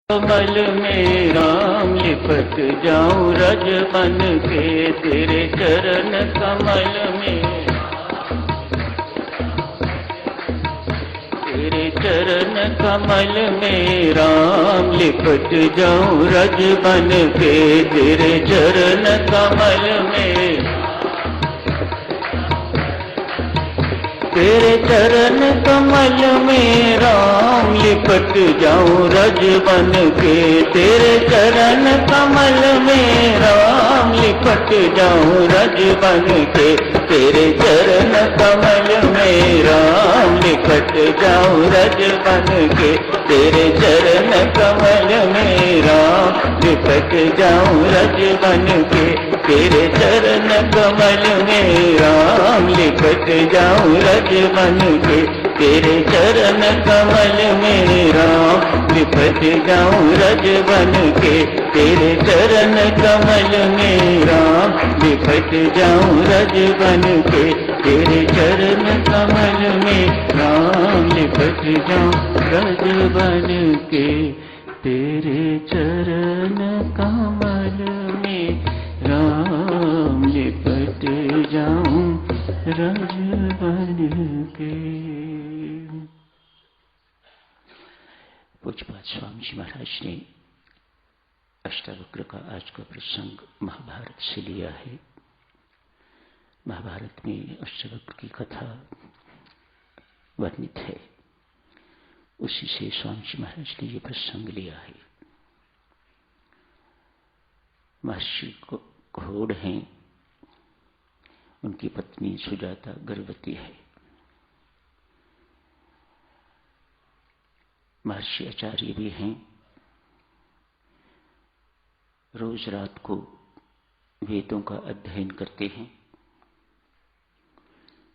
कमल में राम लिपट जाऊं रज बन के तेरे चरण कमल में, तेरे चरण कमल में राम लिपट जाऊं रज बन के तेरे चरण कमल में, तेरे चरण कमल में राम लिपट जाऊं रज बन के तेरे चरण कमल में राम लिपट जाऊं रज बन के तेरे चरण कमल में राम लिपट जाऊं रज बन के तेरे चरण कमल में राम लिपट जाऊं रज बन के तेरे चरण कमल में राम लिपट जाऊं रज बन के तेरे चरण कमल में राम लिपट जाऊं रज बन के तेरे चरण कमल में राम लिपट जाऊं रज बन के तेरे चरण कमल में राम लिपट जाऊं रज बन के तेरे चरण कमल में राम लिपट जाऊं रज बन के। पूज्यपाद स्वामी जी महाराज ने अष्टावक्र का आज का प्रसंग महाभारत से लिया है। महाभारत में अष्टावक्र की कथा वर्णित है, उसी से स्वामी जी महाराज ने ये प्रसंग लिया है। महर्षि घोड़ हैं, उनकी पत्नी सुजाता गर्भवती है। महर्षि आचार्य भी हैं, रोज रात को वेदों का अध्ययन करते हैं।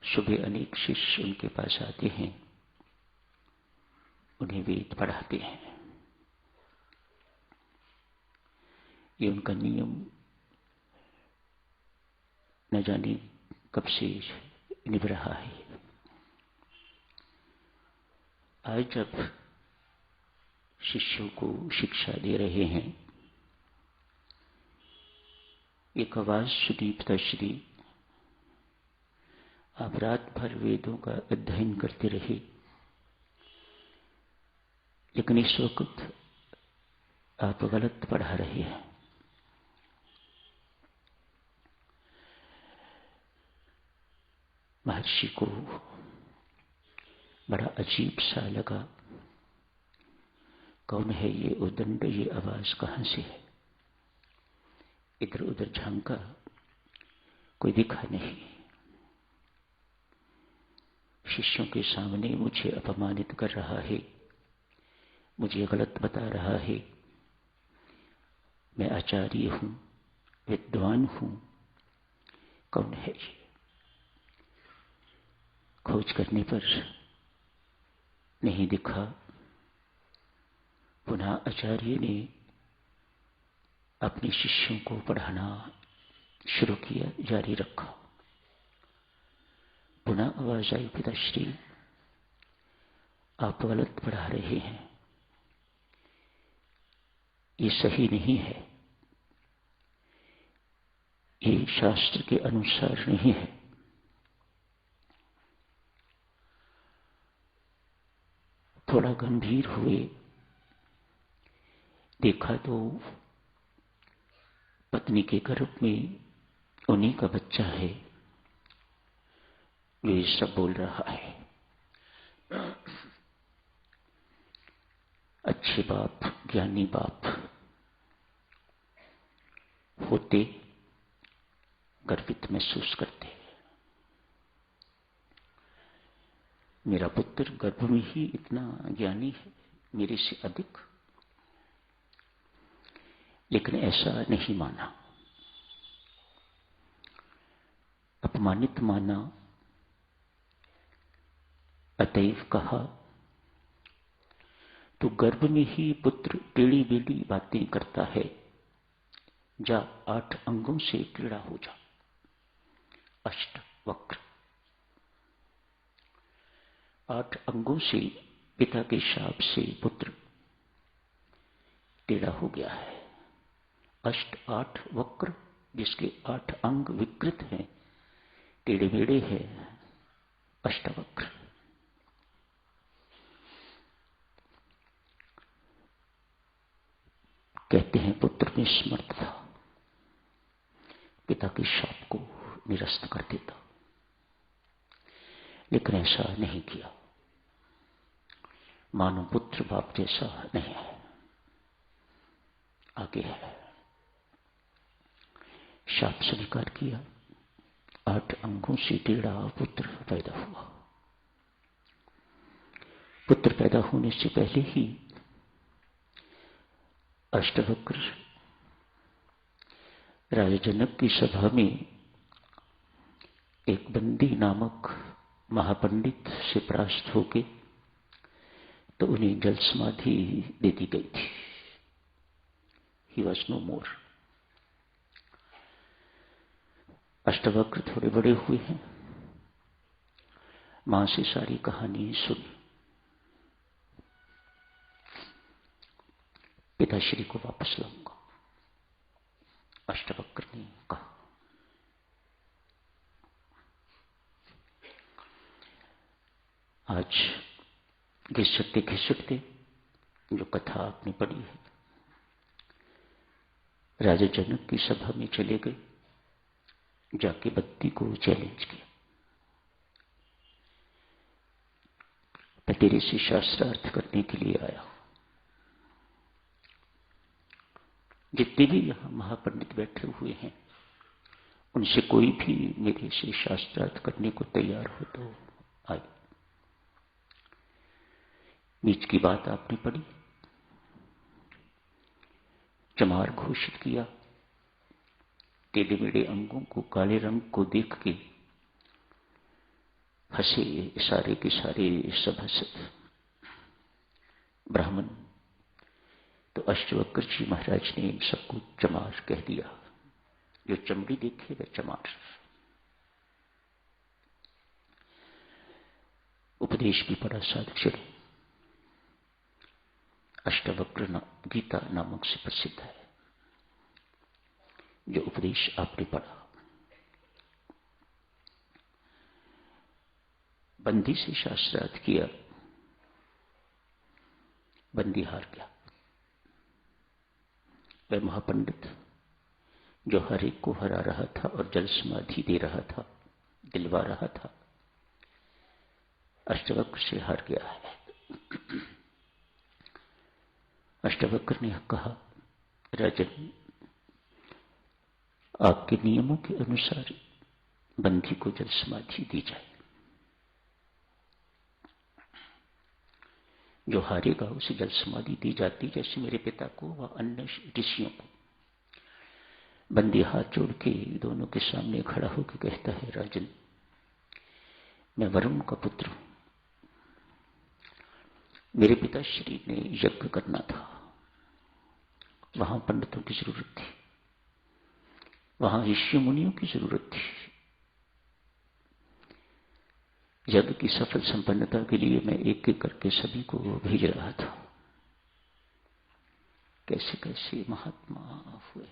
सुबह अनेक शिष्य उनके पास आते हैं, उन्हें वेद पढ़ाते हैं। ये उनका नियम न जाने कब से निभ रहा है। आज जब शिष्यों को शिक्षा दे रहे हैं, एक आवाज सुनी, पिताश्री आप रात भर वेदों का अध्ययन करते रहे, लेकिन इस वक्त आप गलत पढ़ा रहे हैं। महर्षि को बड़ा अजीब सा लगा, कौन है ये उदंड, ये आवाज कहां से है। इधर उधर झांका, कोई दिखा नहीं। शिष्यों के सामने मुझे अपमानित कर रहा है, मुझे गलत बता रहा है। मैं आचार्य हूं, विद्वान हूं, कौन है ये। खोज करने पर नहीं दिखा। पुनः आचार्य ने अपने शिष्यों को पढ़ाना शुरू किया, जारी रखा। पुनः आवाज आई, पिताश्री आप गलत पढ़ा रहे हैं, ये सही नहीं है, ये शास्त्र के अनुसार नहीं है। थोड़ा गंभीर हुए, देखा तो पत्नी के गर्भ में उन्हीं का बच्चा है जो ये सब बोल रहा है। अच्छे बाप, ज्ञानी बाप होते गर्वित महसूस करते। मेरा पुत्र गर्भ में ही इतना ज्ञानी है, मेरे से अधिक। लेकिन ऐसा नहीं माना, अपमानित माना। अतएव कहा, तो गर्भ में ही पुत्र टेढ़ी बेढ़ी बातें करता है, जा 8 अंगों से टेढ़ा हो जा। अष्ट वक्र, 8 अंगों से पिता के शाप से पुत्र टेढ़ा हो गया है। अष्ट 8 वक्र, जिसके 8 अंग विकृत हैं, टेढ़े मेढ़े है, अष्टवक्र। कहते हैं पुत्र में समर्थ था, पिता के शाप को निरस्त कर देता, लेकिन ऐसा नहीं किया। मानो पुत्र बाप जैसा नहीं है। आगे है, शाप स्वीकार किया, 8 अंगों से टेढ़ा पुत्र पैदा हुआ। पुत्र पैदा होने से पहले ही अष्टवक्र राजा जनक की सभा में एक बंदी नामक महापंडित से परास्त होके तो उन्हें जल समाधि दे दी गई थी। ही वॉज नो मोर। अष्टवक्र थोड़े बड़े हुए हैं, मां से सारी कहानी सुनी। पिताश्री को वापस लाऊंगा, अष्टवक्र ने कहा। आज घिसटते घिसटते जो कथा आपने पढ़ी है, राजा जनक की सभा में चले गए, जाके बत्ती को चैलेंज किया, मैं तेरे से शास्त्रार्थ करने के लिए आया हूं। जितने भी यहां महापंडित बैठे हुए हैं, उनसे कोई भी मेरे से शास्त्रार्थ करने को तैयार हो तो आए। बीच की बात आपने पढ़ी, चमार घोषित किया, टेढ़े मेढ़े अंगों को, काले रंग को देख के हंसे सारे के सारे सभासद ब्राह्मण। तो अष्टवक्र जी महाराज ने इन सबको चमार कह दिया। जो चमड़ी देखे वह चमार। उपदेश भी पढ़ा साधक। अष्टवक्र गीता नामक से प्रसिद्ध है जो उपदेश आपने पढ़ा। बंदी से शास्त्रार्थ किया, बंदी हार गया। वह महापंडित जो हर एक को हरा रहा था और जल समाधि दे रहा था, दिलवा रहा था, अष्टवक्र से हार गया है। अष्टवक्र ने कहा, राजन, आपके नियमों के अनुसार बंदी को जल समाधि दी जाए। जो हारेगा उसे जल समाधि दी जाती, जैसे मेरे पिता को व अन्य ऋषियों को। बंदी हाथ जोड़ के दोनों के सामने खड़ा होकर कहता है, राजन, मैं वरुण का पुत्र हूं। मेरे पिताश्री ने यज्ञ करना था, वहां पंडितों की जरूरत थी, वहां ऋषि मुनियों की जरूरत थी। यज्ञ की सफल संपन्नता के लिए मैं एक एक करके सभी को भेज रहा था। कैसे कैसे महात्मा हुए,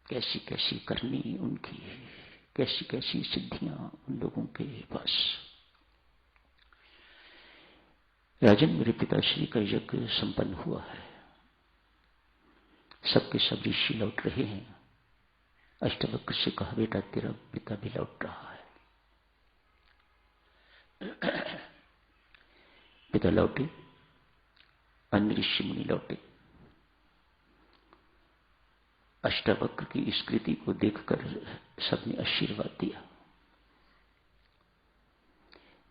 कैसी कैसी करनी उनकी, कैसी कैसी सिद्धियां उन लोगों के पास। राजन, मेरे पिताश्री का यज्ञ संपन्न हुआ है, सबके सब ऋषि लौट रहे हैं। अष्टवक्र से कहा, बेटा तेरा पिता भी लौट रहा है। पिता लौटे, अन्य ऋषि मुनि लौटे। अष्टवक्र की इस कृति को देखकर सबने आशीर्वाद दिया।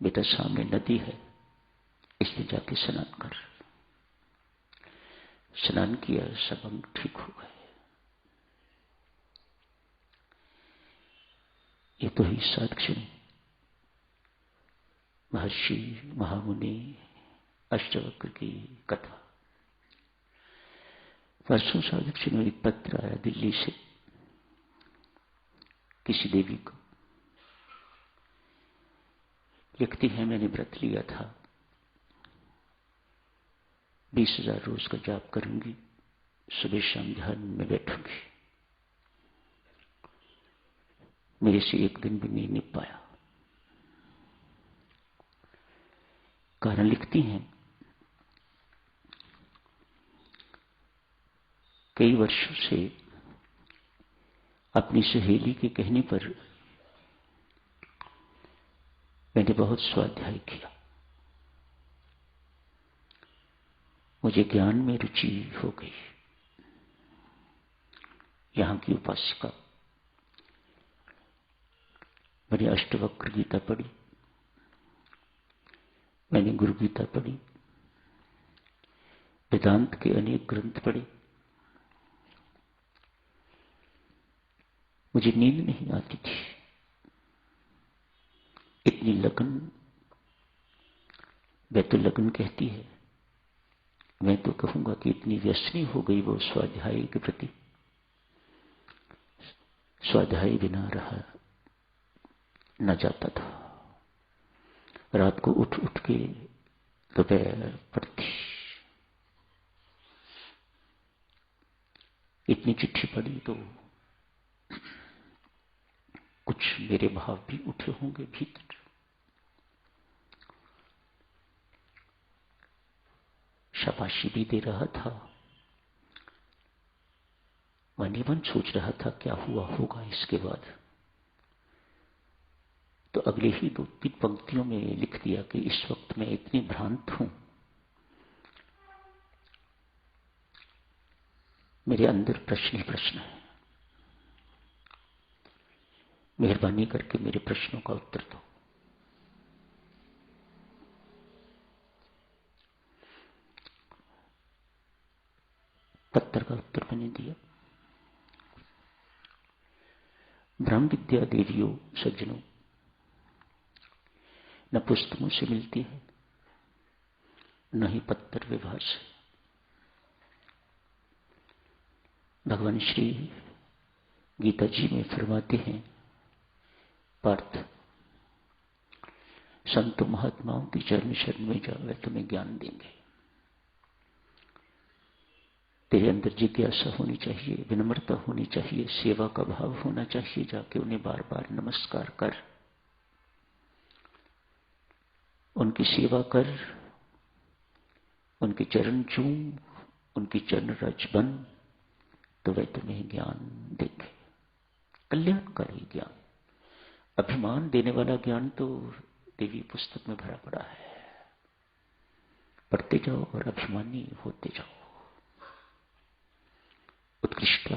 बेटा सामने नदी है, इसलिए जाके स्नान कर। स्नान किया, सब अंग ठीक हो गए। ये तो ही साक्षी महर्षि महामुनि अष्टवक्र की कथा। परसों साधक जी में एक पत्र आया दिल्ली से किसी देवी को। लिखती है, मैंने व्रत लिया था, 20,000 रोज का जाप करूंगी, सुबह शाम ध्यान में बैठूंगी। मेरे से एक दिन भी नहीं निप पाया। कारण लिखती हैं, कई वर्षों से अपनी सहेली के कहने पर मैंने बहुत स्वाध्याय किया। मुझे ज्ञान में रुचि हो गई। यहां की उपासिका, मैंने अष्टवक्र गीता पढ़ी, मैंने गुरु गीता पढ़ी, वेदांत के अनेक ग्रंथ पढ़े। मुझे नींद नहीं आती थी। इतनी लगन, वह तो लगन कहती है, मैं तो कहूंगा कि इतनी व्यसनी हो गई वो स्वाध्याय के प्रति। स्वाध्याय बिना रहा न जाता था। रात को उठ उठ के दोपहर पढ़ती। इतनी चिट्ठी पढ़ी तो कुछ मेरे भाव भी उठे होंगे भीतर। शाबाशी भी दे रहा था। मन ही मन सोच रहा था क्या हुआ होगा इसके बाद। तो अगले ही 2-3 पंक्तियों में लिख दिया कि इस वक्त मैं इतनी भ्रांत हूं, मेरे अंदर प्रश्न ही प्रश्न है। मेहरबानी करके मेरे प्रश्नों का उत्तर दो। पत्थर का उत्तर मैंने दिया। ब्रह्म विद्या देवियों, सज्जनों, न पुस्तकों से मिलती है, न ही पत्थर व्यवहार से। भगवान श्री गीता जी में फरमाते हैं, पार्थ, संतों महात्माओं की चरण शरण में जाओ, वे तुम्हें ज्ञान देंगे। तेरे अंदर जिज्ञासा होनी चाहिए, विनम्रता होनी चाहिए, सेवा का भाव होना चाहिए। जाके उन्हें बार बार नमस्कार कर, उनकी सेवा कर, उनके चरण चूम, उनकी चरण रज बन, तो वे तुम्हें ज्ञान देंगे, कल्याणकारी ज्ञान। अभिमान देने वाला ज्ञान तो देवी पुस्तक में भरा पड़ा है। पढ़ते जाओ और अभिमानी होते जाओ। उत्कृष्टता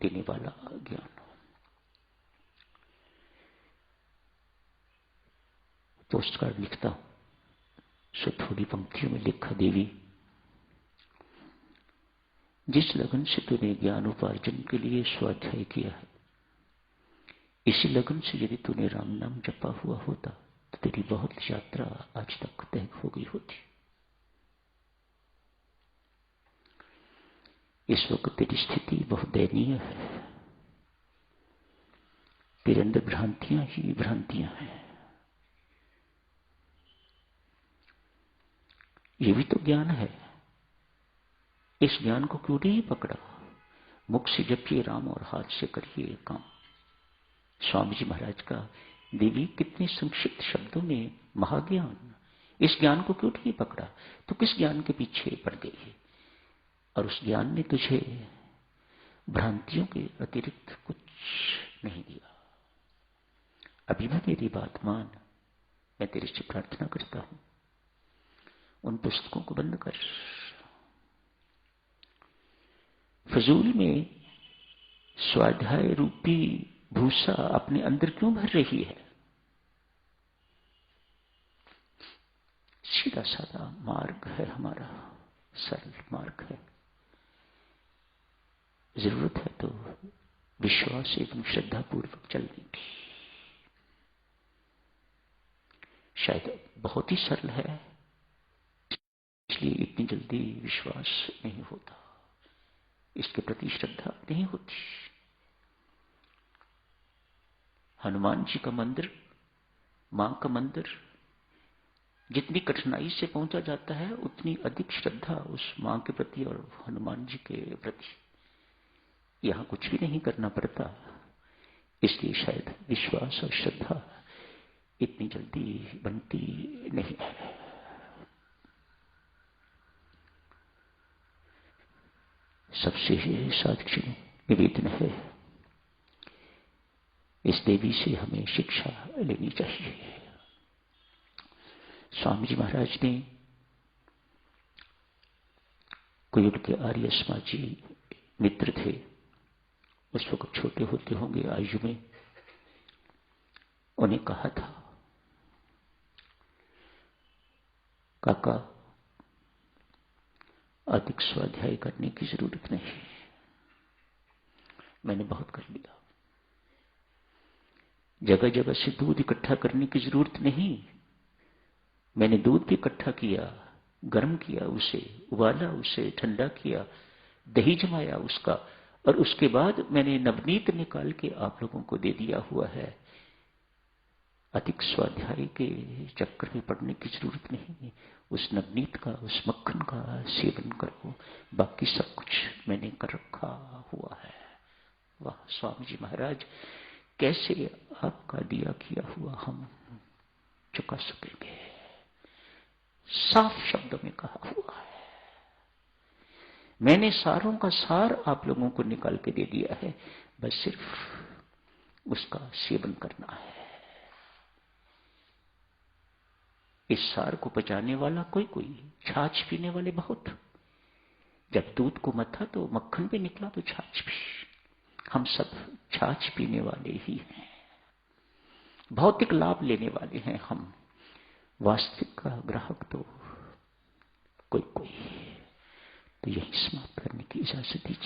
देने वाला ज्ञान। पोस्ट कार्ड लिखता हूं, सो थोड़ी पंक्तियों में लिखा, देवी, जिस लगन से तूने ज्ञान उपार्जन के लिए स्वाध्याय किया है, इसी लगन से यदि तूने राम नाम जपा हुआ होता तो तेरी बहुत यात्रा आज तक तय हो गई होती। इस वक्त तेरी स्थिति बहुत दयनीय है। तेरे अंदर भ्रांतियां ही भ्रांतियां हैं। ये भी तो ज्ञान है। इस ज्ञान को क्यों नहीं पकड़ा? मुख से जपिए राम और हाथ से करिए काम। स्वामी जी महाराज का देवी कितने संक्षिप्त शब्दों में महाज्ञान। इस ज्ञान को क्यों नहीं पकड़ा? तो किस ज्ञान के पीछे पड़ गई है? और उस ज्ञान ने तुझे भ्रांतियों के अतिरिक्त कुछ नहीं दिया। अभी भी मेरी बात मान। मैं तेरे से प्रार्थना करता हूं, उन पुस्तकों को बंद कर। फजूल में स्वाध्याय रूपी भूसा अपने अंदर क्यों भर रही है? सीधा साधा मार्ग है हमारा, सरल मार्ग है। जरूरत है तो विश्वास एवं श्रद्धा पूर्वक चलने की। शायद बहुत ही सरल है, इसलिए इतनी जल्दी विश्वास नहीं होता, इसके प्रति श्रद्धा नहीं होती। हनुमान जी का मंदिर, मां का मंदिर, जितनी कठिनाई से पहुंचा जाता है उतनी अधिक श्रद्धा उस मां के प्रति और हनुमान जी के प्रति। यहां कुछ भी नहीं करना पड़ता, इसलिए शायद विश्वास और श्रद्धा इतनी जल्दी बनती नहीं है। सबसे साक्षी निवेदन है, इस देवी से हमें शिक्षा लेनी चाहिए। स्वामी जी महाराज ने, कोई उनके आर्य समाजी मित्र थे, उस वक्त छोटे होते होंगे आयु में, उन्हें कहा था, काका अधिक स्वाध्याय करने की जरूरत नहीं, मैंने बहुत कर लिया। जगह जगह से दूध इकट्ठा करने की जरूरत नहीं, मैंने दूध भी इकट्ठा किया, गर्म किया, उसे उबाला, उसे ठंडा किया, दही जमाया उसका, और उसके बाद मैंने नवनीत निकाल के आप लोगों को दे दिया हुआ है। अधिक स्वाध्याय के चक्कर में पड़ने की जरूरत नहीं, उस नवनीत का, उस मक्खन का सेवन करो, बाकी सब कुछ मैंने कर रखा हुआ है। वाह स्वामी जी महाराज, कैसे आपका दिया किया हुआ हम चुका सकेंगे। साफ शब्दों में कहा हुआ है, मैंने सारों का सार आप लोगों को निकाल के दे दिया है, बस सिर्फ उसका सेवन करना है। इस सार को पचाने वाला कोई कोई, छाछ पीने वाले बहुत। जब दूध को मथा तो मक्खन भी निकला तो छाछ भी। हम सब छाछ पीने वाले ही हैं, भौतिक लाभ लेने वाले हैं हम, वास्तविक का ग्राहक तो कोई कोई। तो यही समाप्त करने की इजाजत दीजिए।